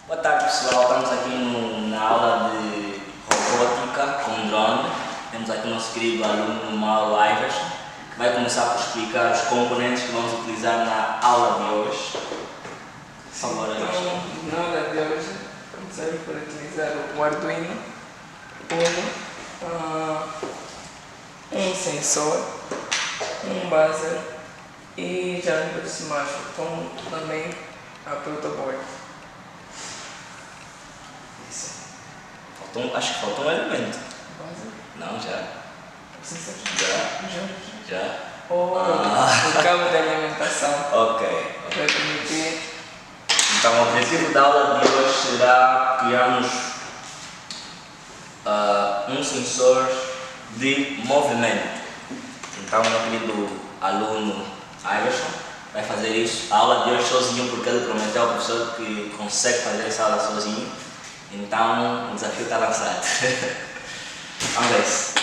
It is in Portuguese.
Boa tarde pessoal, estamos aqui na aula de robótica com drone. Temos aqui o nosso querido aluno Aula, que vai começar por explicar os componentes que vamos utilizar na aula de hoje. Então, na aula de hoje, começarei por utilizar o Arduino Uno, um sensor, um buzzer e já no smartphone, com também a protoboard. Acho que faltou um elemento. Buzzer? Não, já. O sensor? Já. O cabo de alimentação. Ok. Vai permitir. Então o objetivo da aula de hoje será criarmos um sensor de movimento. Então o meu querido aluno Iverson vai fazer isso, a aula de hoje sozinho, porque ele prometeu ao professor que consegue fazer essa aula sozinho. Então o desafio está lançado. Vamos ver isso.